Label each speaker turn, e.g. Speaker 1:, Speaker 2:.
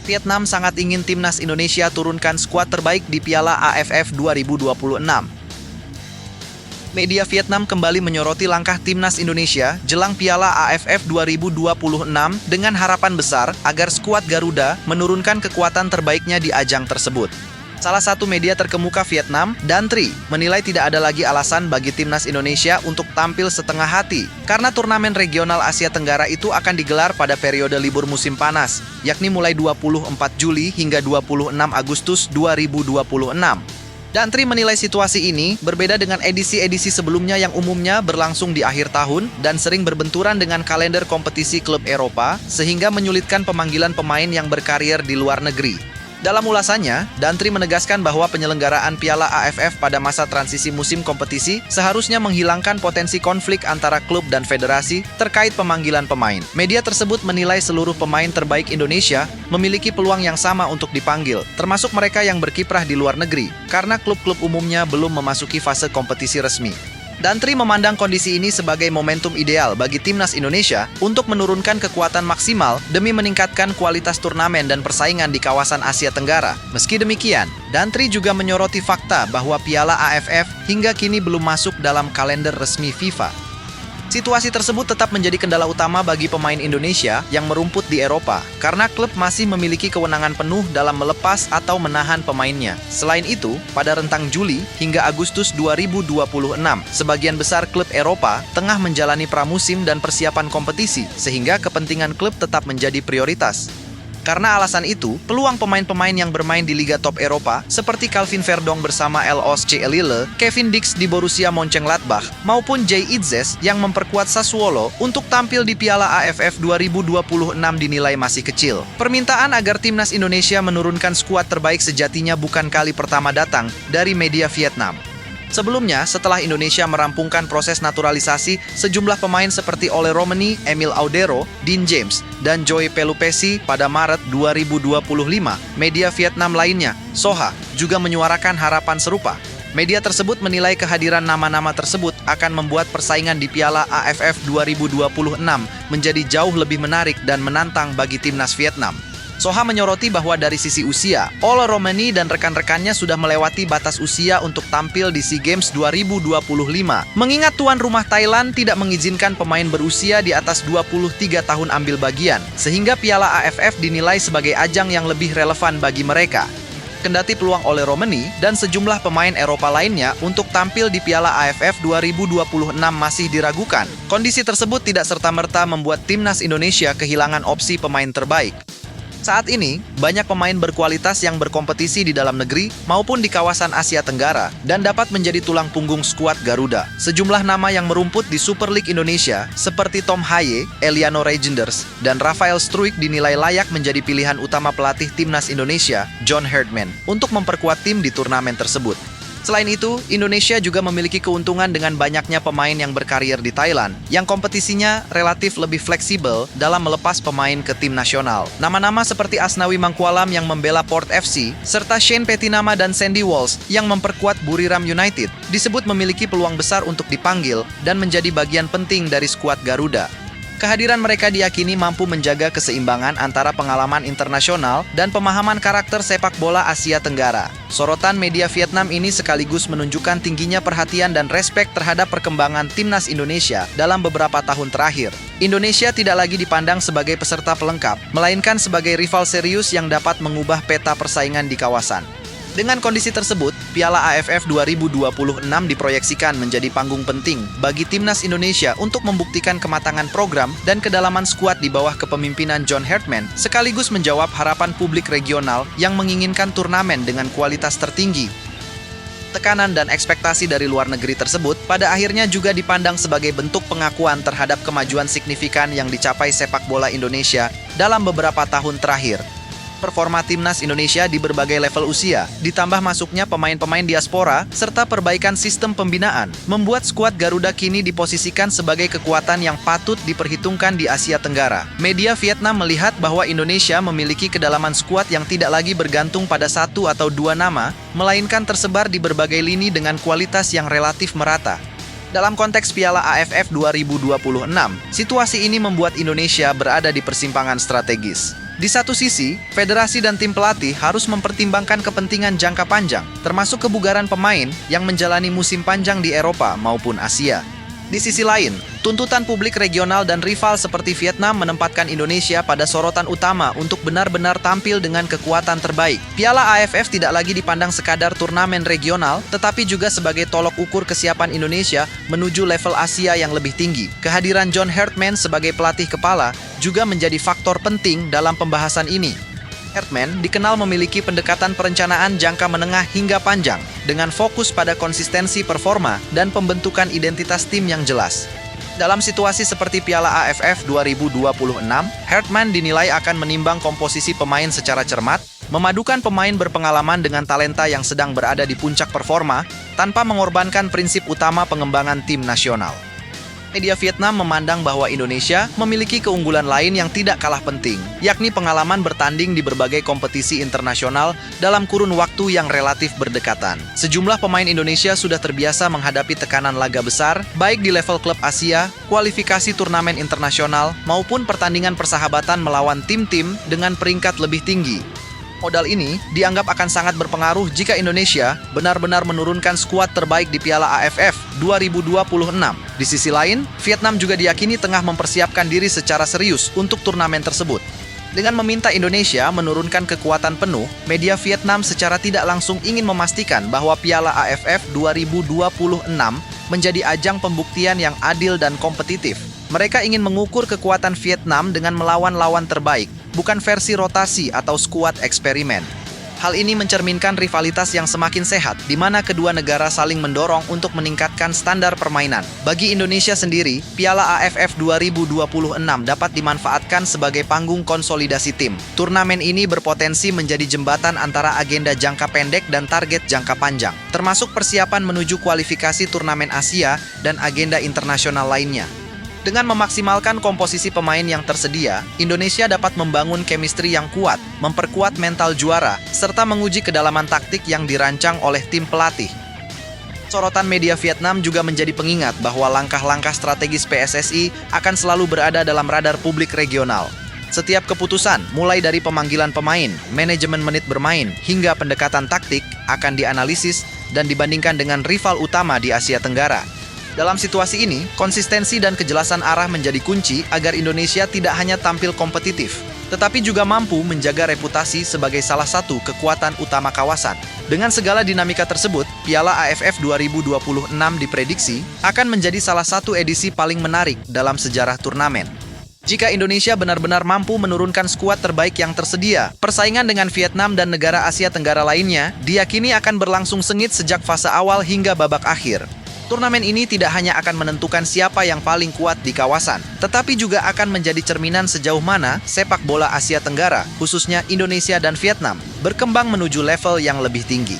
Speaker 1: Vietnam sangat ingin timnas Indonesia turunkan skuad terbaik di Piala AFF 2026. Media Vietnam kembali menyoroti langkah timnas Indonesia jelang Piala AFF 2026 dengan harapan besar agar skuad Garuda menurunkan kekuatan terbaiknya di ajang tersebut. Salah satu media terkemuka Vietnam, Dan Tri, menilai tidak ada lagi alasan bagi timnas Indonesia untuk tampil setengah hati karena turnamen regional Asia Tenggara itu akan digelar pada periode libur musim panas, yakni mulai 24 Juli hingga 26 Agustus 2026. Dan Tri menilai situasi ini berbeda dengan edisi-edisi sebelumnya yang umumnya berlangsung di akhir tahun dan sering berbenturan dengan kalender kompetisi klub Eropa sehingga menyulitkan pemanggilan pemain yang berkarir di luar negeri. Dalam ulasannya, Dan Tri menegaskan bahwa penyelenggaraan Piala AFF pada masa transisi musim kompetisi seharusnya menghilangkan potensi konflik antara klub dan federasi terkait pemanggilan pemain. Media tersebut menilai seluruh pemain terbaik Indonesia memiliki peluang yang sama untuk dipanggil, termasuk mereka yang berkiprah di luar negeri, karena klub-klub umumnya belum memasuki fase kompetisi resmi. Dan Tri memandang kondisi ini sebagai momentum ideal bagi timnas Indonesia untuk menurunkan kekuatan maksimal demi meningkatkan kualitas turnamen dan persaingan di kawasan Asia Tenggara. Meski demikian, Dan Tri juga menyoroti fakta bahwa Piala AFF hingga kini belum masuk dalam kalender resmi FIFA. Situasi tersebut tetap menjadi kendala utama bagi pemain Indonesia yang merumput di Eropa, karena klub masih memiliki kewenangan penuh dalam melepas atau menahan pemainnya. Selain itu, pada rentang Juli hingga Agustus 2026, sebagian besar klub Eropa tengah menjalani pramusim dan persiapan kompetisi, sehingga kepentingan klub tetap menjadi prioritas. Karena alasan itu, peluang pemain-pemain yang bermain di Liga Top Eropa seperti Calvin Verdong bersama LOSC Lille, Kevin Dix di Borussia Mönchengladbach, maupun Jay Itzes yang memperkuat Sassuolo untuk tampil di Piala AFF 2026 dinilai masih kecil. Permintaan agar timnas Indonesia menurunkan skuad terbaik sejatinya bukan kali pertama datang dari media Vietnam. Sebelumnya, setelah Indonesia merampungkan proses naturalisasi, sejumlah pemain seperti Ole Romani, Emil Audero, Dean James, dan Joy Pelupessy pada Maret 2025, media Vietnam lainnya, Soha, juga menyuarakan harapan serupa. Media tersebut menilai kehadiran nama-nama tersebut akan membuat persaingan di Piala AFF 2026 menjadi jauh lebih menarik dan menantang bagi timnas Vietnam. Soha menyoroti bahwa dari sisi usia, Ole Romani dan rekan-rekannya sudah melewati batas usia untuk tampil di SEA Games 2025. Mengingat tuan rumah Thailand tidak mengizinkan pemain berusia di atas 23 tahun ambil bagian, sehingga Piala AFF dinilai sebagai ajang yang lebih relevan bagi mereka. Kendati peluang Ole Romani dan sejumlah pemain Eropa lainnya untuk tampil di Piala AFF 2026 masih diragukan, kondisi tersebut tidak serta-merta membuat timnas Indonesia kehilangan opsi pemain terbaik. Saat ini, banyak pemain berkualitas yang berkompetisi di dalam negeri maupun di kawasan Asia Tenggara dan dapat menjadi tulang punggung skuad Garuda. Sejumlah nama yang merumput di Super League Indonesia seperti Tom Haye, Eliano Reijenders, dan Rafael Struijk dinilai layak menjadi pilihan utama pelatih timnas Indonesia, John Herdman, untuk memperkuat tim di turnamen tersebut. Selain itu, Indonesia juga memiliki keuntungan dengan banyaknya pemain yang berkarir di Thailand, yang kompetisinya relatif lebih fleksibel dalam melepas pemain ke tim nasional. Nama-nama seperti Asnawi Mangkualam yang membela Port FC, serta Shane Petinama dan Sandy Walsh yang memperkuat Buriram United, disebut memiliki peluang besar untuk dipanggil dan menjadi bagian penting dari skuad Garuda. Kehadiran mereka diyakini mampu menjaga keseimbangan antara pengalaman internasional dan pemahaman karakter sepak bola Asia Tenggara. Sorotan media Vietnam ini sekaligus menunjukkan tingginya perhatian dan respek terhadap perkembangan timnas Indonesia dalam beberapa tahun terakhir. Indonesia tidak lagi dipandang sebagai peserta pelengkap, melainkan sebagai rival serius yang dapat mengubah peta persaingan di kawasan. Dengan kondisi tersebut, Piala AFF 2026 diproyeksikan menjadi panggung penting bagi timnas Indonesia untuk membuktikan kematangan program dan kedalaman skuad di bawah kepemimpinan John Herdman, sekaligus menjawab harapan publik regional yang menginginkan turnamen dengan kualitas tertinggi. Tekanan dan ekspektasi dari luar negeri tersebut pada akhirnya juga dipandang sebagai bentuk pengakuan terhadap kemajuan signifikan yang dicapai sepak bola Indonesia dalam beberapa tahun terakhir. Performa timnas Indonesia di berbagai level usia, ditambah masuknya pemain-pemain diaspora, serta perbaikan sistem pembinaan, membuat skuad Garuda kini diposisikan sebagai kekuatan yang patut diperhitungkan di Asia Tenggara. Media Vietnam melihat bahwa Indonesia memiliki kedalaman skuad yang tidak lagi bergantung pada satu atau dua nama, melainkan tersebar di berbagai lini dengan kualitas yang relatif merata. Dalam konteks Piala AFF 2026, situasi ini membuat Indonesia berada di persimpangan strategis. Di satu sisi, federasi dan tim pelatih harus mempertimbangkan kepentingan jangka panjang, termasuk kebugaran pemain yang menjalani musim panjang di Eropa maupun Asia. Di sisi lain, tuntutan publik regional dan rival seperti Vietnam menempatkan Indonesia pada sorotan utama untuk benar-benar tampil dengan kekuatan terbaik. Piala AFF tidak lagi dipandang sekadar turnamen regional, tetapi juga sebagai tolok ukur kesiapan Indonesia menuju level Asia yang lebih tinggi. Kehadiran John Herdman sebagai pelatih kepala juga menjadi faktor penting dalam pembahasan ini. Herdman dikenal memiliki pendekatan perencanaan jangka menengah hingga panjang, dengan fokus pada konsistensi performa dan pembentukan identitas tim yang jelas. Dalam situasi seperti Piala AFF 2026, Herdman dinilai akan menimbang komposisi pemain secara cermat, memadukan pemain berpengalaman dengan talenta yang sedang berada di puncak performa, tanpa mengorbankan prinsip utama pengembangan tim nasional. Media Vietnam memandang bahwa Indonesia memiliki keunggulan lain yang tidak kalah penting, yakni pengalaman bertanding di berbagai kompetisi internasional dalam kurun waktu yang relatif berdekatan. Sejumlah pemain Indonesia sudah terbiasa menghadapi tekanan laga besar, baik di level klub Asia, kualifikasi turnamen internasional, maupun pertandingan persahabatan melawan tim-tim dengan peringkat lebih tinggi. Modal ini dianggap akan sangat berpengaruh jika Indonesia benar-benar menurunkan skuad terbaik di Piala AFF 2026. Di sisi lain, Vietnam juga diyakini tengah mempersiapkan diri secara serius untuk turnamen tersebut. Dengan meminta Indonesia menurunkan kekuatan penuh, media Vietnam secara tidak langsung ingin memastikan bahwa Piala AFF 2026 menjadi ajang pembuktian yang adil dan kompetitif. Mereka ingin mengukur kekuatan Vietnam dengan melawan lawan terbaik, bukan versi rotasi atau skuad eksperimen. Hal ini mencerminkan rivalitas yang semakin sehat, di mana kedua negara saling mendorong untuk meningkatkan standar permainan. Bagi Indonesia sendiri, Piala AFF 2026 dapat dimanfaatkan sebagai panggung konsolidasi tim. Turnamen ini berpotensi menjadi jembatan antara agenda jangka pendek dan target jangka panjang, termasuk persiapan menuju kualifikasi turnamen Asia dan agenda internasional lainnya. Dengan memaksimalkan komposisi pemain yang tersedia, Indonesia dapat membangun chemistry yang kuat, memperkuat mental juara, serta menguji kedalaman taktik yang dirancang oleh tim pelatih. Sorotan media Vietnam juga menjadi pengingat bahwa langkah-langkah strategis PSSI akan selalu berada dalam radar publik regional. Setiap keputusan, mulai dari pemanggilan pemain, manajemen menit bermain, hingga pendekatan taktik, akan dianalisis dan dibandingkan dengan rival utama di Asia Tenggara. Dalam situasi ini, konsistensi dan kejelasan arah menjadi kunci agar Indonesia tidak hanya tampil kompetitif, tetapi juga mampu menjaga reputasi sebagai salah satu kekuatan utama kawasan. Dengan segala dinamika tersebut, Piala AFF 2026 diprediksi akan menjadi salah satu edisi paling menarik dalam sejarah turnamen. Jika Indonesia benar-benar mampu menurunkan skuad terbaik yang tersedia, persaingan dengan Vietnam dan negara Asia Tenggara lainnya diyakini akan berlangsung sengit sejak fase awal hingga babak akhir. Turnamen ini tidak hanya akan menentukan siapa yang paling kuat di kawasan, tetapi juga akan menjadi cerminan sejauh mana sepak bola Asia Tenggara, khususnya Indonesia dan Vietnam, berkembang menuju level yang lebih tinggi.